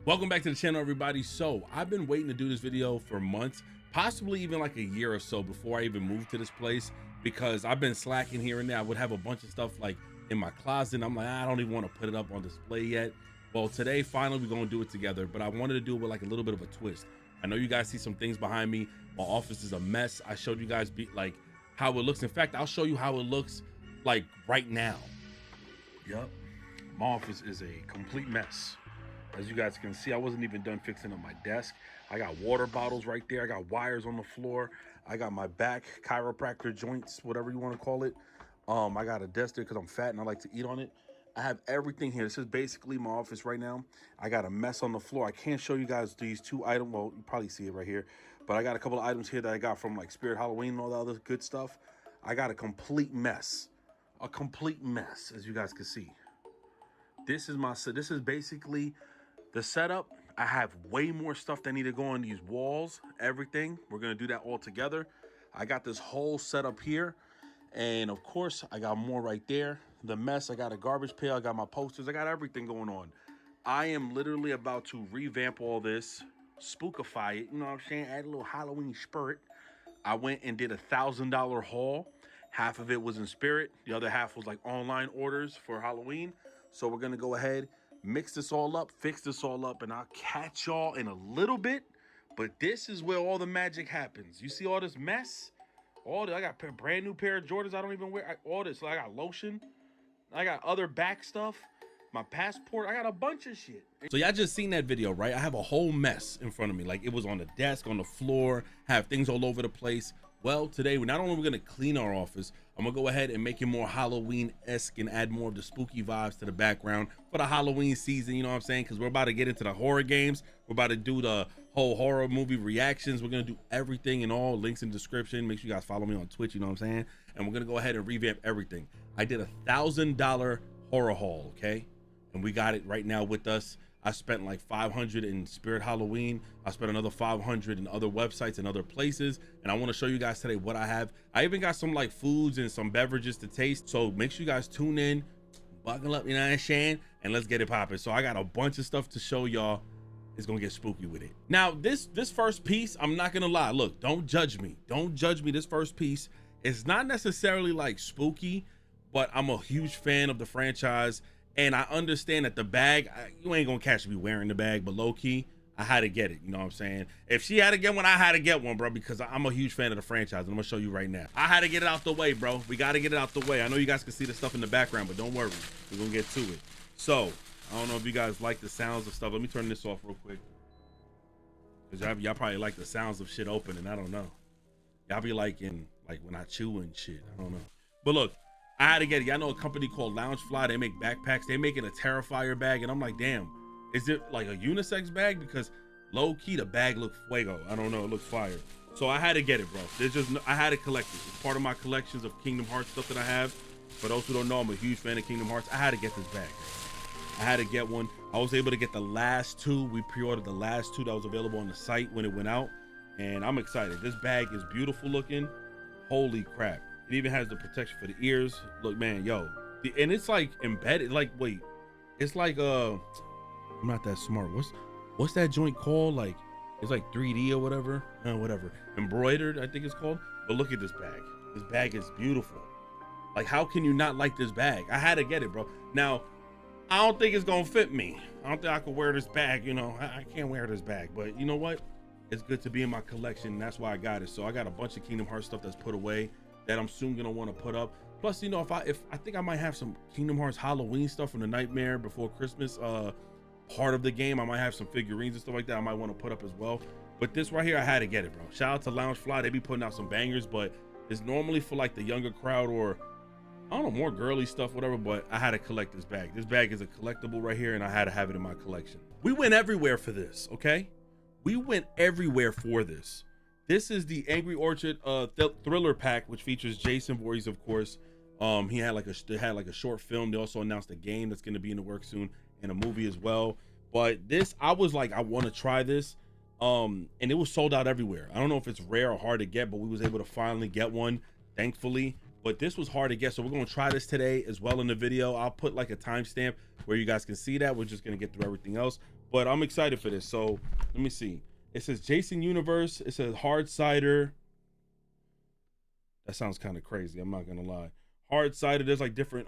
Welcome back to the channel, everybody. So I've been waiting to do this video for months, possibly even like a year or so before I even moved to this place, because I've been slacking here and there. I would have a bunch of stuff like in my closet, and I'm like, I don't even want to put it up on display yet. Well, today finally we're gonna do it together, but I wanted to do it with like a little bit of a twist. I know you guys see some things behind me. My office is a mess. I showed you guys like how it looks. In fact, I'll show you how it looks like right now. Yep, my office is a complete mess. As you guys can see, I wasn't even done fixing up my desk. I got water bottles right there. I got wires on the floor. I got my back chiropractor joints, whatever you want to call it. I got a desk there because I'm fat and I like to eat on it. I have everything here. This is basically my office right now. I got a mess on the floor. I can't show you guys these two items. Well, you probably see it right here. But I got a couple of items here that I got from like Spirit Halloween and all the other good stuff. I got a complete mess. A complete mess, as you guys can see. This is basically the setup. I have way more stuff that need to go on these walls, everything. We're gonna do that all together. I got this whole setup here. And of course, I got more right there. The mess, I got a garbage pail, I got my posters, I got everything going on. I am literally about to revamp all this, spookify it, you know what I'm saying? Add a little Halloween spirit. I went and did a $1,000 haul. Half of it was in Spirit. The other half was like online orders for Halloween. So we're gonna go ahead, mix this all up, fix this all up, and I'll catch y'all in a little bit. But this is where all the magic happens. You see all this mess? I got a brand new pair of Jordans I don't even wear. All this, so I got lotion. I got other back stuff. My passport. I got a bunch of shit. So y'all just seen that video, right? I have a whole mess in front of me. Like it was on the desk, on the floor, have things all over the place. Well, today, not only are we gonna clean our office, I'm gonna go ahead and make it more Halloween-esque and add more of the spooky vibes to the background for the Halloween season, you know what I'm saying? Because we're about to get into the horror games. We're about to do the whole horror movie reactions. We're gonna do everything and all links in the description. Make sure you guys follow me on Twitch, you know what I'm saying? And we're gonna go ahead and revamp everything. I did a $1,000 horror haul, okay? And we got it right now with us. I spent like $500 in Spirit Halloween. I spent another $500 in other websites and other places. And I want to show you guys today what I have. I even got some like foods and some beverages to taste. So make sure you guys tune in, buckle up, you know what I'm saying? And let's get it popping. So I got a bunch of stuff to show y'all. It's gonna get spooky with it. Now, this first piece, I'm not gonna lie. Look, don't judge me. Don't judge me. This first piece is not necessarily like spooky, but I'm a huge fan of the franchise. And I understand that the bag, you ain't gonna catch me wearing the bag, but low key, I had to get it. You know what I'm saying? If she had to get one, I had to get one, bro, because I'm a huge fan of the franchise. And I'm gonna show you right now. I had to get it out the way, bro. We gotta get it out the way. I know you guys can see the stuff in the background, but don't worry. We're gonna get to it. So, I don't know if you guys like the sounds of stuff. Let me turn this off real quick. Because y'all probably like the sounds of shit opening. I don't know. Y'all be liking, like when I chew and shit. I don't know. But look. I had to get it. Y'all know a company called Loungefly. They make backpacks. They making a Terrifier bag, and I'm like, damn, is it like a unisex bag? Because low key, the bag looked fuego. I don't know, it looks fire. So I had to get it, bro. I had to collect it. It's part of my collections of Kingdom Hearts stuff that I have. For those who don't know, I'm a huge fan of Kingdom Hearts. I had to get this bag. I had to get one. I was able to get the last two. We pre-ordered the last two that was available on the site when it went out, and I'm excited. This bag is beautiful looking. Holy crap. It even has the protection for the ears. Look, man, yo. And it's like embedded. Like, wait. It's like, I'm not that smart. What's that joint called? Like, it's like 3D or whatever. Whatever. Embroidered, I think it's called. But look at this bag. This bag is beautiful. Like, how can you not like this bag? I had to get it, bro. Now, I don't think it's going to fit me. I don't think I could wear this bag. You know, I can't wear this bag. But you know what? It's good to be in my collection. And that's why I got it. So I got a bunch of Kingdom Hearts stuff that's put away that I'm soon gonna want to put up. Plus, you know, if I think I might have some Kingdom Hearts Halloween stuff from the Nightmare Before Christmas part of the game. I might have some figurines and stuff like that I might want to put up as well. But this right here, I had to get it, bro. Shout out to Loungefly. They be putting out some bangers, but it's normally for like the younger crowd or I don't know, more girly stuff, whatever. But I had to collect this bag. This bag is a collectible right here, and I had to have it in my collection. We went everywhere for this, okay? We went everywhere for this. This is the Angry Orchard thriller pack, which features Jason Voorhees, of course. They had like a short film. They also announced a game that's going to be in the works soon and a movie as well. But this, I was like, I want to try this. And it was sold out everywhere. I don't know if it's rare or hard to get, but we was able to finally get one, thankfully. But this was hard to get, so we're going to try this today as well in the video. I'll put like a timestamp where you guys can see that. We're just going to get through everything else. but I'm excited for this. So let me see. It says Jason Universe. It says hard cider. That sounds kind of crazy, I'm not gonna lie. Hard cider, there's like different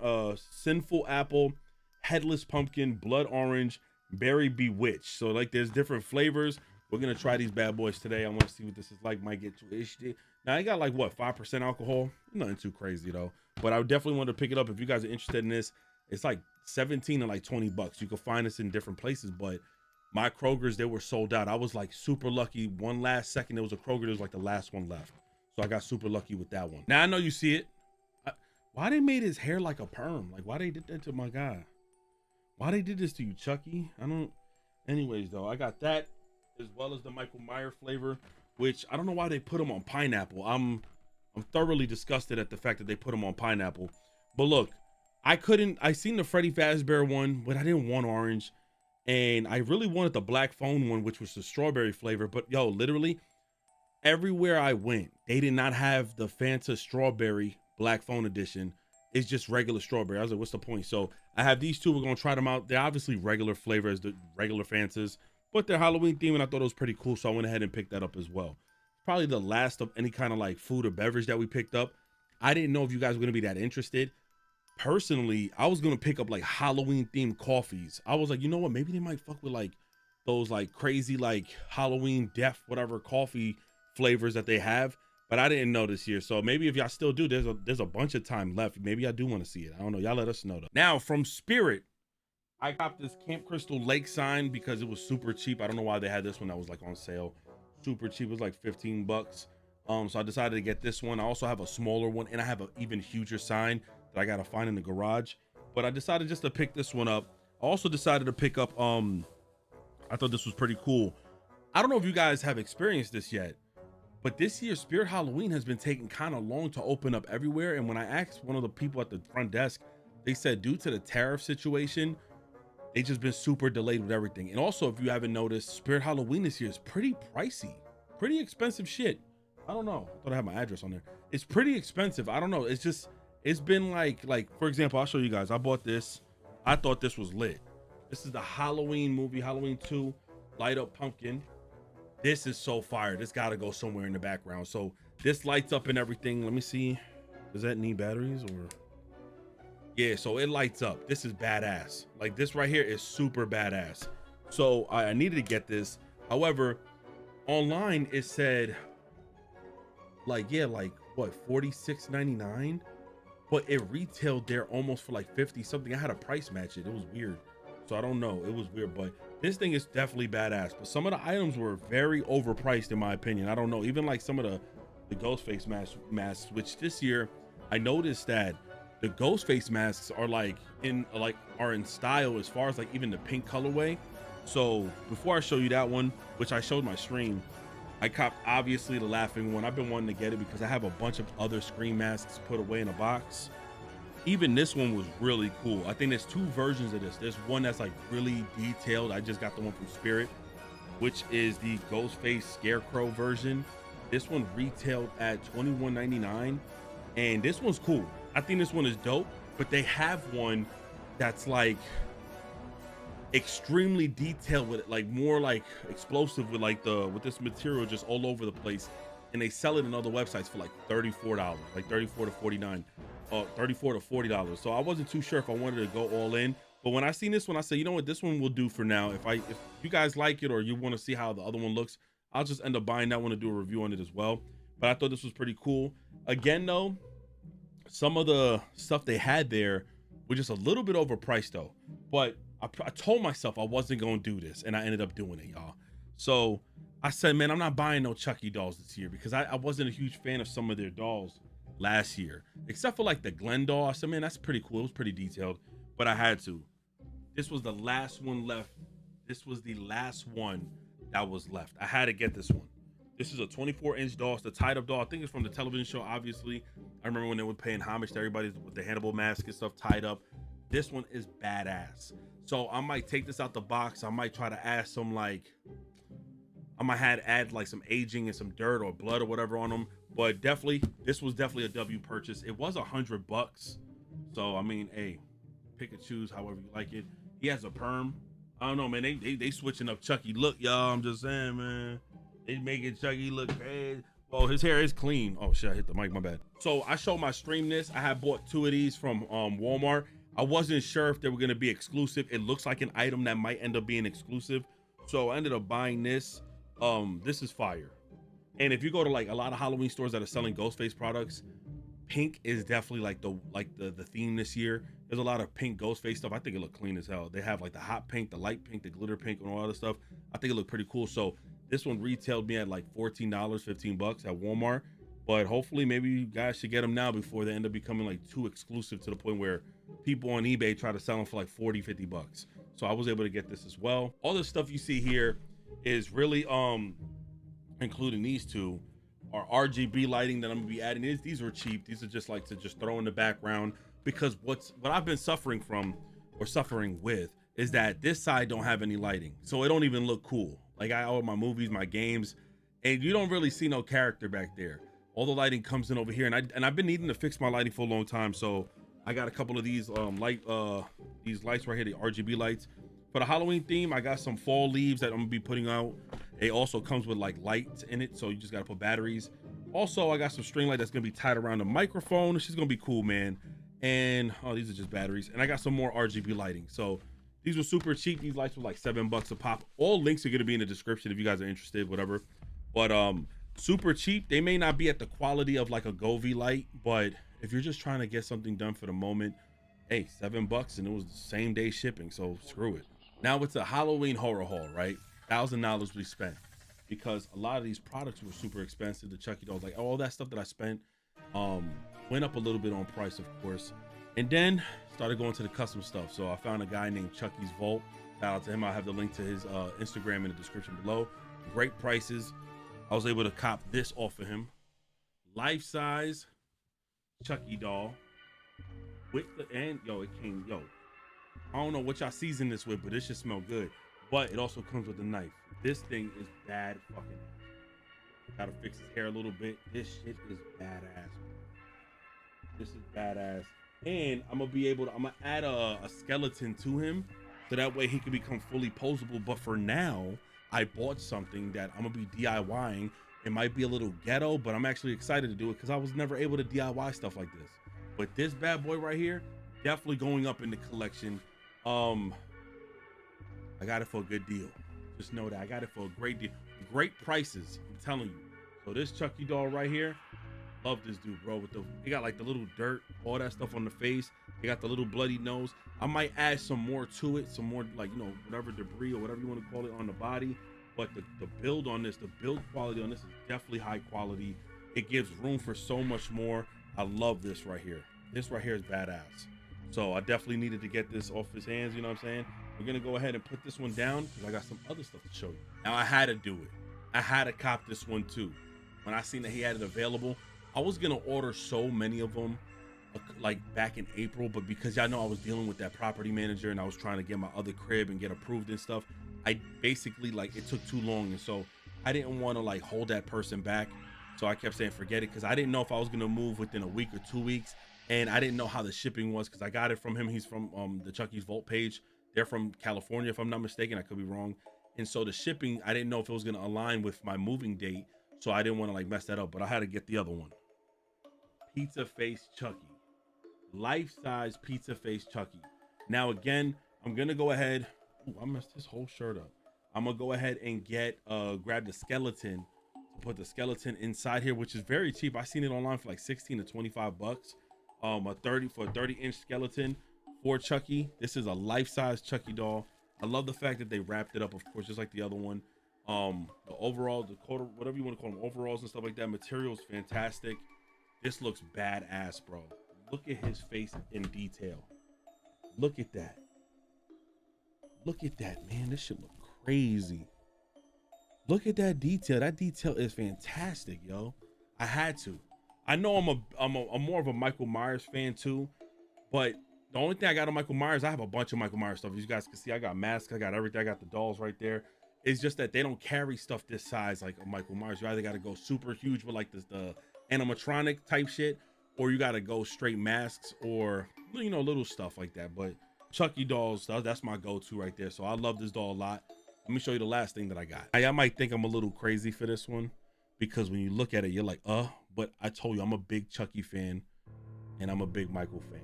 sinful apple, headless pumpkin, blood orange, berry bewitched. So like there's different flavors. We're gonna try these bad boys today. I want to see what this is like. Might get twisted. Now I got like what, 5% alcohol? Nothing too crazy though. But I definitely want to pick it up if you guys are interested in this. It's like 17 and like 20 bucks. You can find this in different places, but my Kroger's, they were sold out. I was like super lucky. One last second, there was a Kroger, there was like the last one left. So I got super lucky with that one. Now I know you see it. Why they made his hair like a perm? Like why they did that to my guy? Why they did this to you, Chucky? I don't. Anyways, though, I got that as well as the Michael Myers flavor, which I don't know why they put them on pineapple. I'm thoroughly disgusted at the fact that they put them on pineapple. But look, I seen the Freddy Fazbear one, but I didn't want orange. And I really wanted the black phone one, which was the strawberry flavor. But yo, literally everywhere I went, they did not have the Fanta strawberry black phone edition. It's just regular strawberry. I was like, what's the point? So I have these two. We're gonna try them out. They're obviously regular flavor as the regular Fantas, but they're Halloween themed, and I thought it was pretty cool. So I went ahead and picked that up as well. Probably the last of any kind of like food or beverage that we picked up. I didn't know if you guys were gonna be that interested. Personally, I was gonna pick up like Halloween themed coffees. I was like, you know what? Maybe they might fuck with like those like crazy like Halloween death whatever coffee flavors that they have. But I didn't know this year, so maybe if y'all still do, there's a bunch of time left. Maybe I do want to see it. I don't know. Y'all let us know though. Now from Spirit, I got this Camp Crystal Lake sign because it was super cheap. I don't know why they had this one that was like on sale, super cheap. It was like 15 bucks. So I decided to get this one. I also have a smaller one, and I have an even huger sign that I gotta find in the garage. But I decided just to pick this one up. I also decided to pick up. I thought this was pretty cool. I don't know if you guys have experienced this yet, but this year, Spirit Halloween has been taking kind of long to open up everywhere. And when I asked one of the people at the front desk, they said due to the tariff situation, they just been super delayed with everything. And also, if you haven't noticed, Spirit Halloween this year is pretty pricey, pretty expensive shit. I don't know. I thought I had my address on there. It's pretty expensive. I don't know. It's just, it's been like for example, I'll show you guys. I bought this. I thought this was lit. This is the Halloween movie, Halloween 2, light up pumpkin. This is so fire. This gotta go somewhere in the background. So this lights up and everything. Let me see. Does that need batteries or? Yeah, so it lights up. This is badass. Like this right here is super badass. So I needed to get this. However, online it said like, yeah, like what, $46.99? But it retailed there almost for like 50 something. I had to price match it. It was weird. So I don't know. It was weird, but this thing is definitely badass. But some of the items were very overpriced in my opinion. I don't know. Even like some of the Ghostface masks, which this year I noticed that the Ghostface masks are like in style as far as like even the pink colorway. So before I show you that one, which I showed my stream, I copped obviously the laughing one. I've been wanting to get it because I have a bunch of other Scream masks put away in a box. Even this one was really cool. I think there's two versions of this. There's one that's like really detailed. I just got the one from Spirit, which is the Ghostface Scarecrow version. This one retailed at $21.99, and this one's cool. I think this one is dope, but they have one that's like extremely detailed with it, like more like explosive with like with this material just all over the place, and they sell it in other websites for like $34, like $34 to $49. $34 to $40. So I wasn't too sure if I wanted to go all in, but when I seen this one, I said, you know what, this one will do for now. If you guys like it or you want to see how the other one looks, I'll just end up buying that one to do a review on it as well. But I thought this was pretty cool. Again though, some of the stuff they had there were just a little bit overpriced though, but I told myself I wasn't gonna do this, and I ended up doing it, y'all. So I said, man, I'm not buying no Chucky dolls this year because I wasn't a huge fan of some of their dolls last year, except for like the Glen doll. I said, man, that's pretty cool. It was pretty detailed, but I had to. This was the last one left. This was the last one that was left. I had to get this one. This is a 24-inch doll. It's the tied up doll. I think it's from the television show, obviously. I remember when they were paying homage to everybody with the Hannibal mask and stuff tied up. This one is badass. So I might take this out the box. I might try to add some like, I might add like some aging and some dirt or blood or whatever on them. But definitely, this was definitely a W purchase. It was $100. So I mean, hey, pick and choose however you like it. He has a perm. I don't know, man. They switching up Chucky look, y'all. I'm just saying, man. They making Chucky look crazy. Well, his hair is clean. Oh shit, I hit the mic, my bad. So I showed my stream this. I had bought 2 of these from Walmart. I wasn't sure if they were gonna be exclusive. It looks like an item that might end up being exclusive. So I ended up buying this. This is fire. And if you go to like a lot of Halloween stores that are selling Ghostface products, pink is definitely like the theme this year. There's a lot of pink Ghostface stuff. I think it looked clean as hell. They have like the hot pink, the light pink, the glitter pink, and all other stuff. I think it looked pretty cool. So this one retailed me at like $14, 15 bucks at Walmart. But hopefully maybe you guys should get them now before they end up becoming like too exclusive to the point where people on eBay try to sell them for like 40, 50 bucks. So I was able to get this as well. All the stuff you see here is really including these two are RGB lighting that I'm gonna be adding. These were cheap. These are just like to just throw in the background, because what I've been suffering from or suffering with is that this side don't have any lighting, so it don't even look cool. Like I all my movies, my games, and you don't really see no character back there. All the lighting comes in over here, and I've been needing to fix my lighting for a long time. So I got a couple of these these lights right here, the RGB lights. For the Halloween theme, I got some fall leaves that I'm gonna be putting out. It also comes with like lights in it, so you just gotta put batteries. Also, I got some string light that's gonna be tied around the microphone. She's gonna be cool, man. And oh, these are just batteries. And I got some more RGB lighting. So these were super cheap. These lights were like $7 a pop. All links are gonna be in the description if you guys are interested, whatever. But super cheap. They may not be at the quality of like a Govee light, but if you're just trying to get something done for the moment, hey, $7 and it was the same day shipping, so screw it. Now it's a Halloween horror haul, right? $1,000 we spent, because a lot of these products were super expensive. The Chucky dolls, like all that stuff that I spent went up a little bit on price, of course. And then started going to the custom stuff. So I found a guy named Chucky's Vault. Shout out to him. I'll have the link to his Instagram in the description below. Great prices. I was able to cop this off of him. Life size Chucky doll with the, and yo, it came, yo, I don't know what y'all season this with, but it should smell good. But it also comes with a knife. This thing is bad fucking ass. Gotta fix his hair a little bit. This shit is badass. This is badass. And I'm gonna add a skeleton to him, so that way he can become fully posable. But for now, I bought something that I'm gonna be DIYing. It might be a little ghetto, but I'm actually excited to do it because I was never able to DIY stuff like this. But this bad boy right here, definitely going up in the collection. I got it for a good deal. Just know that I got it for a great deal. Great prices, I'm telling you. So this Chucky doll right here, love this dude, bro. With he got like the little dirt, all that stuff on the face. He got the little bloody nose. I might add some more to it, some more, like, you know, whatever debris or whatever you want to call it on the body. But the build on this, the build quality on this is definitely high quality. It gives room for so much more. I love this right here. This right here is badass. So I definitely needed to get this off his hands, you know what I'm saying? We're gonna go ahead and put this one down because I got some other stuff to show you. Now I had to do it. I had to cop this one too. When I seen that he had it available, I was gonna order so many of them like back in April, but because y'all know I was dealing with that property manager and I was trying to get my other crib and get approved and stuff, I basically, like, it took too long, and so I didn't want to like hold that person back. So I kept saying forget it, because I didn't know if I was gonna move within a week or 2 weeks, and I didn't know how the shipping was, because I got it from him. He's from the Chucky's Vault page. They're from California, if I'm not mistaken. I could be wrong. And so the shipping, I didn't know if it was gonna align with my moving date, so I didn't want to like mess that up. But I had to get the other one. Pizza face Chucky, life-size pizza face Chucky. Now again, I'm gonna go ahead. Ooh, I messed this whole shirt up. I'm gonna go ahead and get grab the skeleton to put the skeleton inside here, which is very cheap. I seen it online for like 16 to 25 bucks. A 30-inch skeleton for Chucky. This is a life-size Chucky doll. I love the fact that they wrapped it up, of course, just like the other one. The overall, the coat, whatever you want to call them, overalls and stuff like that, material is fantastic. This looks badass, bro. Look at his face in detail. Look at that. Look at that, man. This shit look crazy. Look at that detail. That detail is fantastic, yo. I had to. I know I'm more of a Michael Myers fan too, but the only thing I got on Michael Myers, I have a bunch of Michael Myers stuff. As you guys can see, I got masks, I got everything, I got the dolls right there. It's just that they don't carry stuff this size like a Michael Myers. You either got to go super huge with like the animatronic type shit, or you got to go straight masks, or, you know, little stuff like that. But Chucky dolls, that's my go-to right there. So I love this doll a lot. Let me show you the last thing that I got. I might think I'm a little crazy for this one because when you look at it, you're like, but I told you I'm a big Chucky fan and I'm a big Michael fan.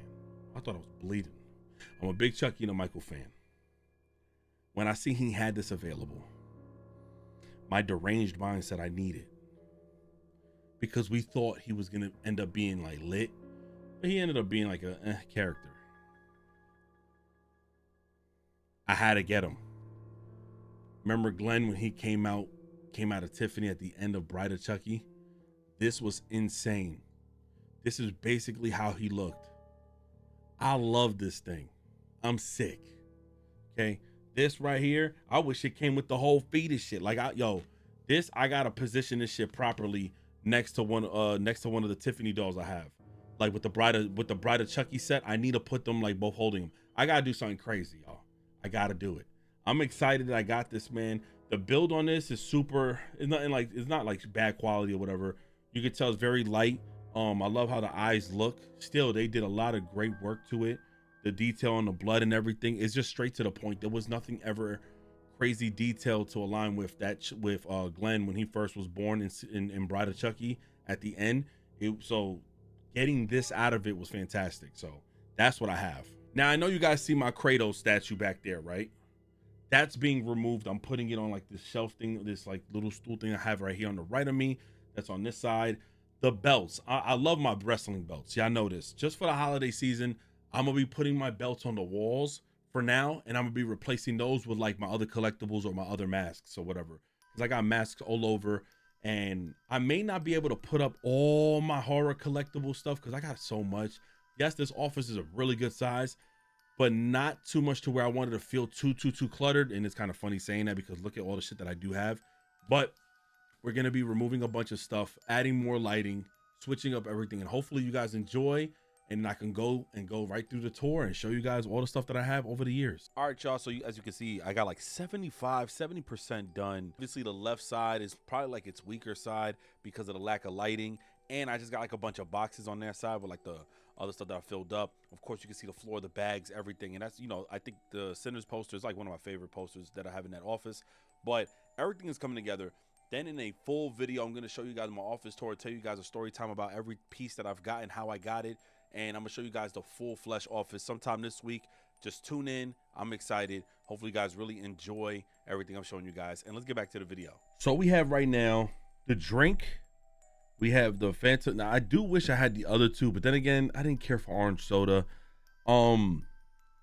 I thought I was bleeding. I'm a big Chucky and a Michael fan. When I see he had this available, my deranged mind said I need it because we thought he was gonna end up being like lit, but he ended up being like a character. I had to get him. Remember Glenn when he came out of Tiffany at the end of Bride of Chucky? This was insane. This is basically how he looked. I love this thing. I'm sick. Okay. This right here, I wish it came with the whole fetus shit. Like I gotta position this shit properly next to one of the Tiffany dolls I have. Like with the Bride of Chucky set, I need to put them like both holding them. I gotta do something crazy, y'all. I gotta do it. I'm excited that I got this, man. The build on this is super. It's not like bad quality or whatever. You can tell it's very light. I love how the eyes look. Still, they did a lot of great work to it. The detail on the blood and everything is just straight to the point. There was nothing ever crazy detail to align with that with Glenn when he first was born in Bride of Chucky at the end. So getting this out of it was fantastic. So that's what I have. Now I know you guys see my Kratos statue back there, right? That's being removed. I'm putting it on like this shelf thing, this like little stool thing I have right here on the right of me. That's on this side. The belts. I love my wrestling belts. Y'all know this. Just for the holiday season, I'm gonna be putting my belts on the walls for now, and I'm gonna be replacing those with like my other collectibles or my other masks or whatever. Because I got masks all over, and I may not be able to put up all my horror collectible stuff because I got so much. Yes, this office is a really good size, but not too much to where I wanted to feel too cluttered. And it's kind of funny saying that because look at all the shit that I do have. But we're going to be removing a bunch of stuff, adding more lighting, switching up everything, and hopefully you guys enjoy, and I can go right through the tour and show you guys all the stuff that I have over the years. All right, y'all. So as you can see, I got like 70% done. Obviously the left side is probably like its weaker side because of the lack of lighting. And I just got like a bunch of boxes on their side with like the other stuff that I filled up. Of course, you can see the floor, the bags, everything. And that's, I think the Sinners poster is like one of my favorite posters that I have in that office. But everything is coming together. Then in a full video, I'm going to show you guys my office tour, tell you guys a story time about every piece that I've gotten, how I got it. And I'm going to show you guys the full flesh office sometime this week. Just tune in. I'm excited. Hopefully you guys really enjoy everything I'm showing you guys. And let's get back to the video. So we have right now the drink. We have the Fanta. Now I do wish I had the other two, but then again, I didn't care for orange soda.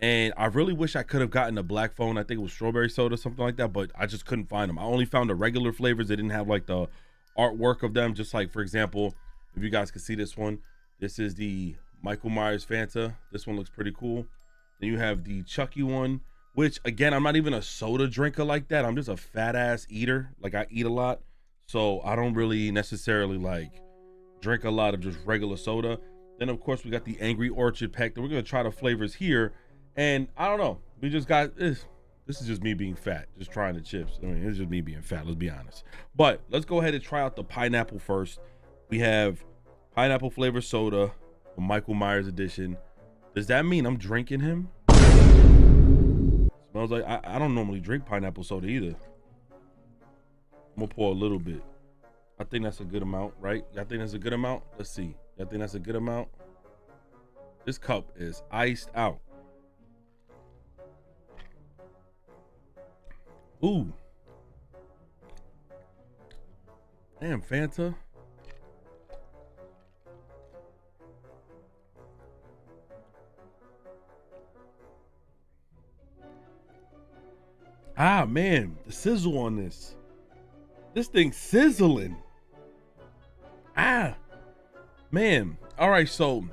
And I really wish I could have gotten a black phone. I think it was strawberry soda, something like that, but I just couldn't find them. I only found the regular flavors. They didn't have like the artwork of them. Just like, for example, if you guys can see this one, this is the Michael Myers Fanta. This one looks pretty cool. Then you have the Chucky one, which again, I'm not even a soda drinker like that. I'm just a fat ass eater. Like I eat a lot. So I don't really necessarily like drink a lot of just regular soda. Then of course we got the Angry Orchard pack that we're going to try the flavors here. And I don't know, we just got this. This is just me being fat, just trying the chips. I mean, it's just me being fat, let's be honest. But let's go ahead and try out the pineapple first. We have pineapple flavor soda, a Michael Myers edition. Does that mean I'm drinking him? Smells like, I don't normally drink pineapple soda either. I'm gonna pour a little bit. I think that's a good amount, right? Y'all think that's a good amount? Let's see. Y'all think that's a good amount? This cup is iced out. Ooh. Damn, Fanta. Ah, man, the sizzle on this. This thing's sizzling. Ah, man. All right, so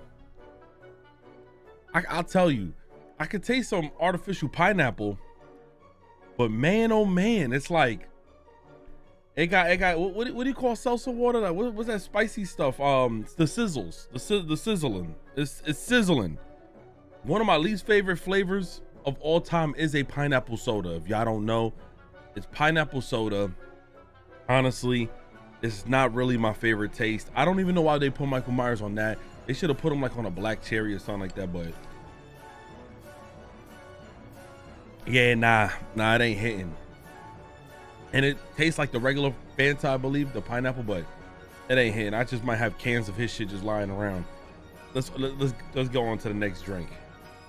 I'll tell you, I could taste some artificial pineapple, but man, oh man, it's like it got what do you call seltzer water? Like, what's that spicy stuff? The sizzles, the sizzling. It's sizzling. One of my least favorite flavors of all time is a pineapple soda. If y'all don't know, it's pineapple soda. Honestly, it's not really my favorite taste. I don't even know why they put Michael Myers on that. They should have put him like on a black cherry or something like that, but Yeah, nah, it ain't hitting. And it tastes like the regular Fanta, I believe, the pineapple, but it ain't hitting. I just might have cans of his shit just lying around. Let's go on to the next drink.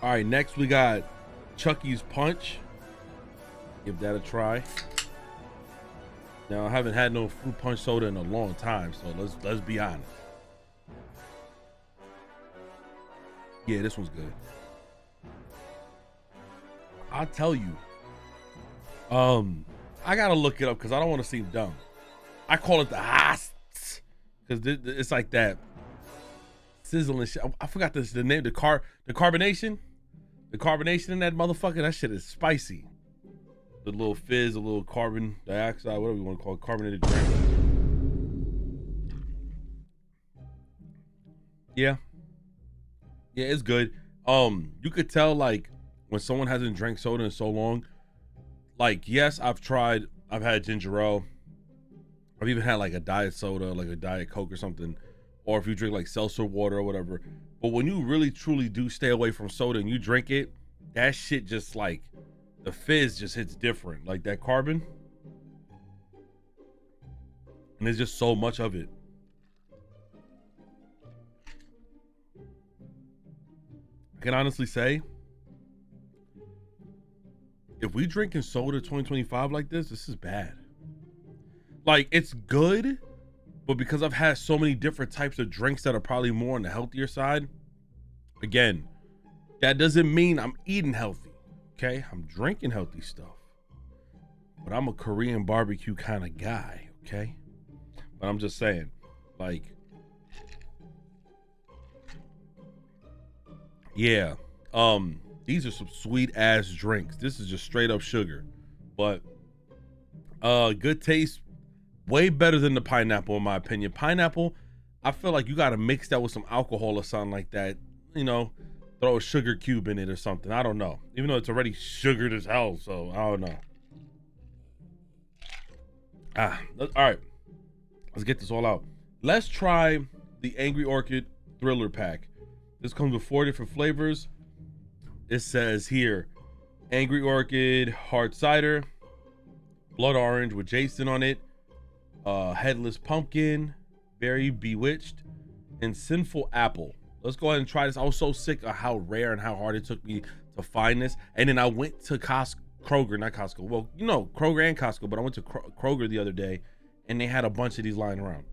All right, next we got Chucky's Punch. Give that a try. Now I haven't had no fruit punch soda in a long time, so let's be honest. Yeah, this one's good. I'll tell you. I gotta look it up because I don't want to seem dumb. I call it the hosts because it's like that sizzling shit. I forgot the name. The carbonation in that motherfucker. That shit is spicy. The little fizz, a little carbon dioxide, whatever you want to call it, carbonated drink. Yeah, it's good. You could tell like when someone hasn't drank soda in so long. Like, yes, I've had ginger ale. I've even had like a diet soda, like a diet Coke or something, or if you drink like seltzer water or whatever. But when you really truly do stay away from soda and you drink it, that shit just like the fizz just hits different, like that carbon, and there's just so much of it. I can honestly say, if we drinking soda 2025 like this is bad. Like, it's good, but because I've had so many different types of drinks that are probably more on the healthier side, again, that doesn't mean I'm eating healthy. Okay, I'm drinking healthy stuff, but I'm a Korean barbecue kind of guy. Okay, but I'm just saying, like, yeah, these are some sweet ass drinks. This is just straight up sugar, but good taste, way better than the pineapple in my opinion. Pineapple, I feel like you got to mix that with some alcohol or something like that, you know, throw a sugar cube in it or something. I don't know, even though it's already sugared as hell, so I don't know. All right, let's get this all out. Let's try the Angry Orchid Thriller Pack. This comes with 4 different flavors. It says here, Angry Orchid Hard Cider, Blood Orange with Jason on it, Headless Pumpkin, Berry Bewitched, and Sinful Apple. Let's go ahead and try this. I was so sick of how rare and how hard it took me to find this. And then I went to Kroger, not Costco. Well, you know, Kroger and Costco, but I went to Kroger the other day and they had a bunch of these lying around.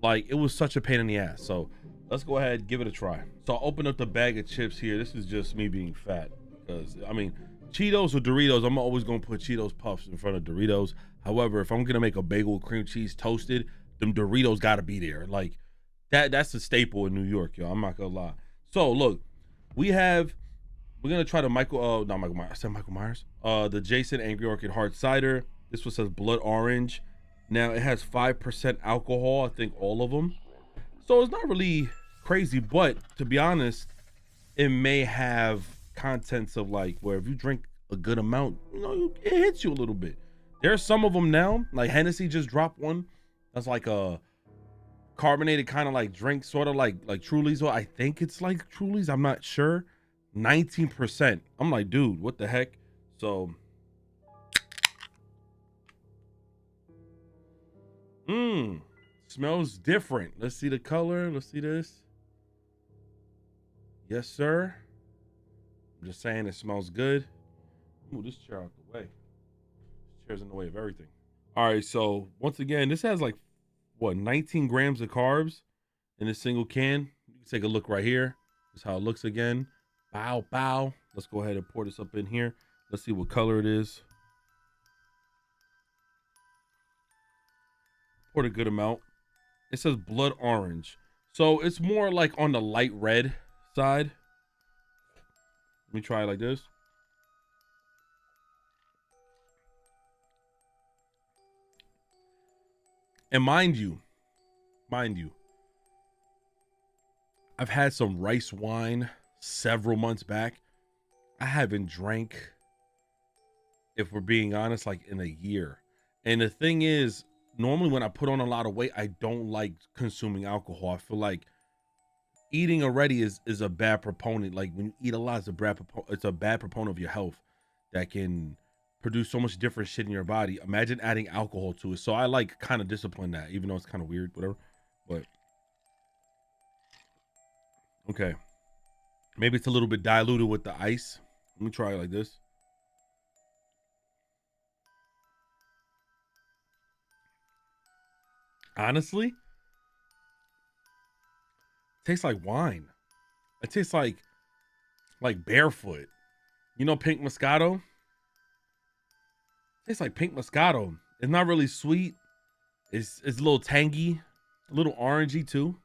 Like, it was such a pain in the ass. So let's go ahead and give it a try. So I'll open up the bag of chips here. This is just me being fat because, I mean, Cheetos or Doritos, I'm always going to put Cheetos Puffs in front of Doritos. However, if I'm going to make a bagel with cream cheese toasted, them Doritos got to be there. Like, that's a staple in New York, yo. I'm not going to lie. So, look, we're going to try the Michael Myers. I said Michael Myers. The Jason Angry Orchid Hard Cider. This one says Blood Orange. Now, it has 5% alcohol, I think all of them. So, it's not really crazy, but to be honest, it may have contents of like where if you drink a good amount, you know, it hits you a little bit. There's some of them now, like Hennessy just dropped one that's like a carbonated kind of like drink, sort of like Truly's, or I think it's like Truly's, I'm not sure. 19%. I'm like, dude, what the heck? So smells different. Let's see the color. Let's see this. Yes, sir. I'm just saying it smells good. Ooh, this chair out the way. This chair's in the way of everything. All right, so once again, this has like, what, 19 grams of carbs in a single can. You can take a look right here. This is how it looks again. Bow, bow. Let's go ahead and pour this up in here. Let's see what color it is. Poured a good amount. It says Blood Orange. So it's more like on the light red side. Let me try it like this. And mind you, I've had some rice wine several months back. I haven't drank, if we're being honest, like in a year. And the thing is, normally when I put on a lot of weight, I don't like consuming alcohol. I feel like eating already is a bad proponent. Like when you eat a lot, it's a bad proponent of your health. that can produce so much different shit in your body. Imagine adding alcohol to it. So I like kind of discipline that, even though it's kind of weird, whatever. But okay, maybe it's a little bit diluted with the ice. Let me try it like this. Honestly, it tastes like wine. It tastes like Barefoot. You know Pink Moscato? It tastes like Pink Moscato. It's not really sweet. It's a little tangy, a little orangey too.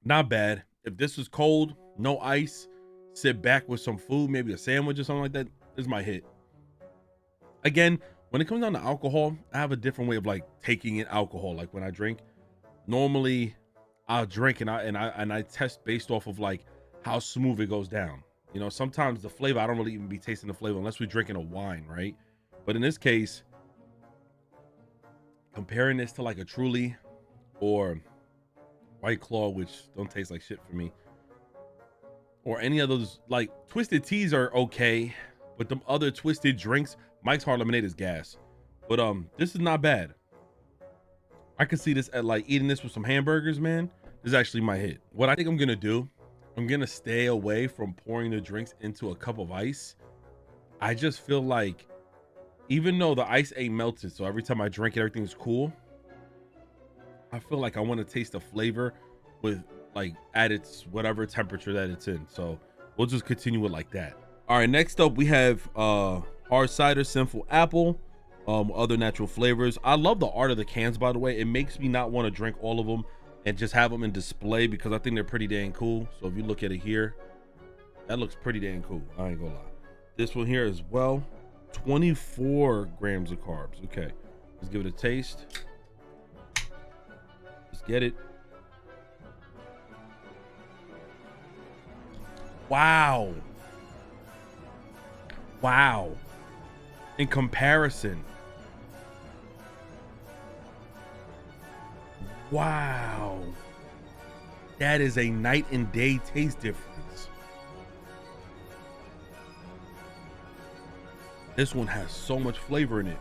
Not bad. If this was cold, no ice, sit back with some food, maybe a sandwich or something like that, this is my hit. Again, when it comes down to alcohol, I have a different way of like taking in alcohol. Like when I drink, normally I'll drink and I test based off of like how smooth it goes down. You know, sometimes the flavor, I don't really even be tasting the flavor unless we're drinking a wine, right? But in this case, comparing this to like a Truly or White Claw, which don't taste like shit for me, or any of those, like twisted teas are okay, but them other twisted drinks, Mike's Hard Lemonade is gas. But this is not bad. I could see this at like eating this with some hamburgers, man. This is actually my hit. What I think I'm gonna do, I'm gonna stay away from pouring the drinks into a cup of ice. I just feel like, even though the ice ain't melted, so every time I drink it, everything's cool, I feel like I want to taste the flavor with like at its whatever temperature that it's in. So we'll just continue it like that. All right, next up we have hard cider, sinful apple, other natural flavors. I love the art of the cans, by the way. It makes me not want to drink all of them and just have them in display because I think they're pretty dang cool. So if you look at it here, that looks pretty dang cool. I ain't gonna lie. This one here as well, 24 grams of carbs. Okay, let's give it a taste. Let's get it. Wow. Wow. In comparison. Wow. That is a night and day taste difference. This one has so much flavor in it.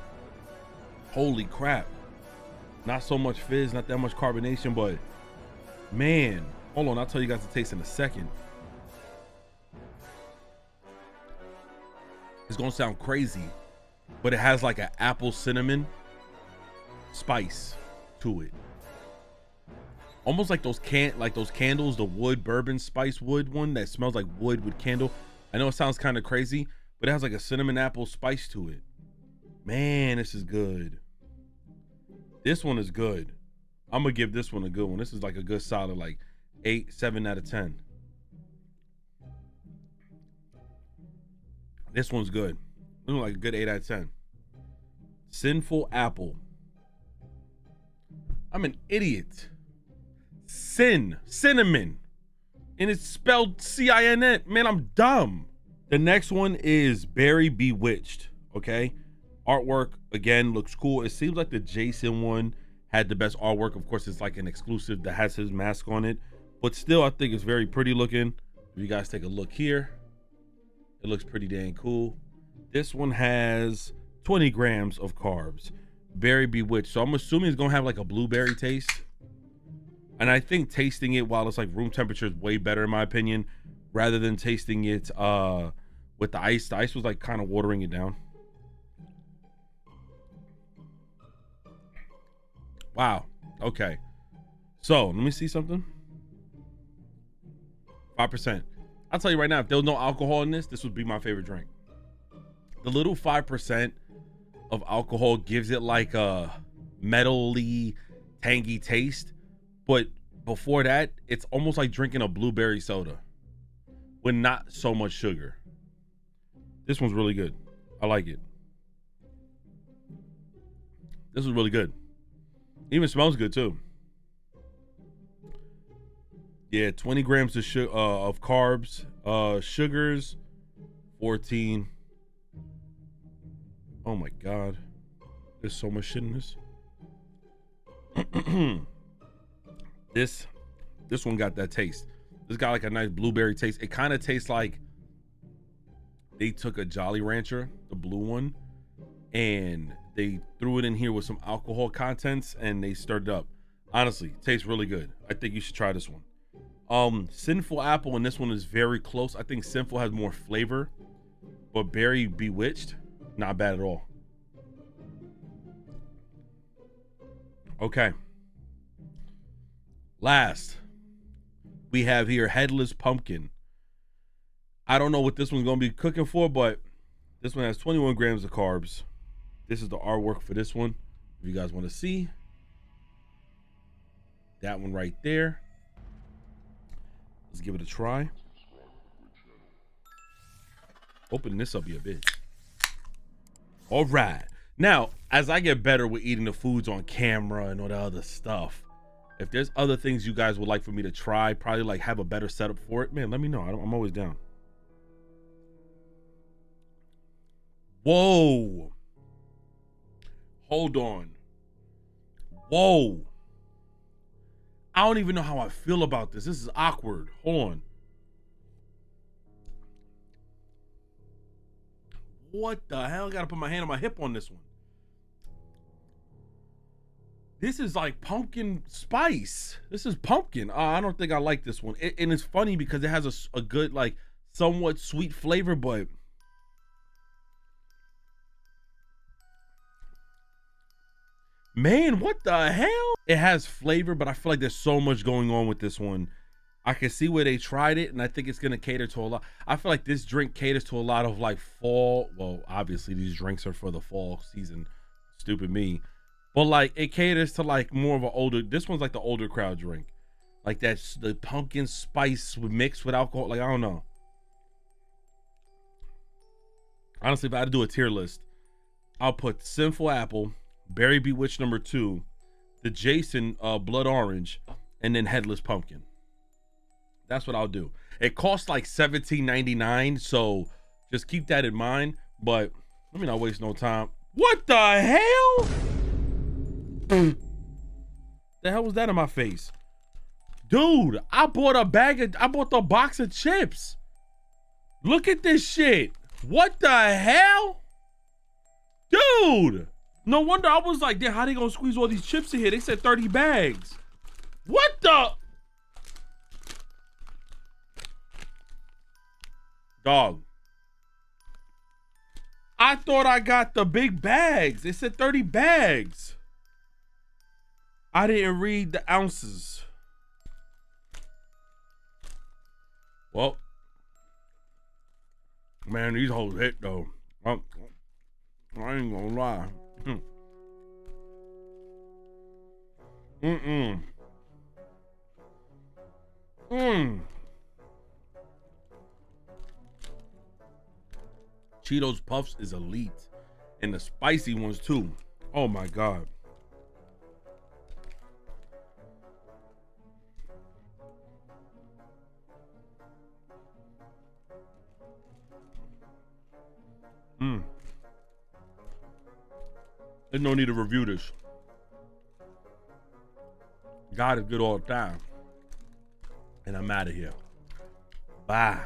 Holy crap. Not so much fizz, not that much carbonation, but man, hold on, I'll tell you guys the taste in a second. It's gonna sound crazy, but it has like an apple cinnamon spice to it. Almost like those candles, the wood bourbon spice wood one that smells like wood with candle. I know it sounds kind of crazy, but it has like a cinnamon apple spice to it. Man, this is good. This one is good. I'm gonna give this one a good one. This is like a good solid like 8, 7 out of 10. This one's good. This one's like a good 8 out of 10. Sinful apple. I'm an idiot. Cinnamon. And it's spelled C-I-N-N. Man, I'm dumb. The next one is Berry Bewitched. Okay. Artwork, again, looks cool. It seems like the Jason one had the best artwork. Of course, it's like an exclusive that has his mask on it. But still, I think it's very pretty looking. If you guys take a look here, it looks pretty dang cool. This one has 20 grams of carbs. Berry Bewitched. So I'm assuming it's going to have like a blueberry taste. And I think tasting it while it's like room temperature is way better in my opinion, rather than tasting it with the ice. The ice was like kind of watering it down. Wow. Okay. So let me see something. 5%. I'll tell you right now, if there was no alcohol in this, this would be my favorite drink. The little 5% of alcohol gives it like a metally, tangy taste. But before that, it's almost like drinking a blueberry soda with not so much sugar. This one's really good. I like it. This is really good. Even smells good too. Yeah, 20 grams of carbs. Sugars, 14. Oh my God. There's so much shit in this. This one got that taste. This got like a nice blueberry taste. It kind of tastes like they took a Jolly Rancher, the blue one, and they threw it in here with some alcohol contents and they stirred it up. Honestly, it tastes really good. I think you should try this one. Sinful Apple, and this one is very close. I think Sinful has more flavor, but Berry Bewitched, not bad at all. Okay. Last, we have here Headless Pumpkin. I don't know what this one's gonna be cooking for, but this one has 21 grams of carbs. This is the artwork for this one. If you guys want to see that one right there, let's give it a try. Opening this up, you bitch. All right. Now, as I get better with eating the foods on camera and all the other stuff, if there's other things you guys would like for me to try, probably like have a better setup for it, man, let me know. I'm always down. Whoa. Hold on. Whoa. I don't even know how I feel about this. This is awkward. Hold on. What the hell? I gotta put my hand on my hip on this one. This is like pumpkin spice. This is pumpkin. I don't think I like this one. And it's funny because it has a good, like, somewhat sweet flavor, but man, what the hell? It has flavor, but I feel like there's so much going on with this one. I can see where they tried it, and I think it's gonna cater to a lot. I feel like this drink caters to a lot of like fall. Well, obviously these drinks are for the fall season. Stupid me. But like it caters to like more of an older, this one's like the older crowd drink. Like that's the pumpkin spice mixed with alcohol. Like, I don't know. Honestly, if I had to do a tier list, I'll put Sinful Apple, Berry Bewitched number 2, the Jason Blood Orange, and then Headless Pumpkin. That's what I'll do. It costs like $17.99, so just keep that in mind. But let me not waste no time. What the hell? The hell was that in my face? Dude, I bought the box of chips. Look at this shit. What the hell? Dude. No wonder I was like, damn, how they gonna squeeze all these chips in here? They said 30 bags. What the? Dog. I thought I got the big bags. They said 30 bags. I didn't read the ounces. Well, man, these hoes hit though. I ain't gonna lie. Cheetos Puffs is elite, and the spicy ones too. Oh my god. There's no need to review this. God is good all the time. And I'm out of here. Bye.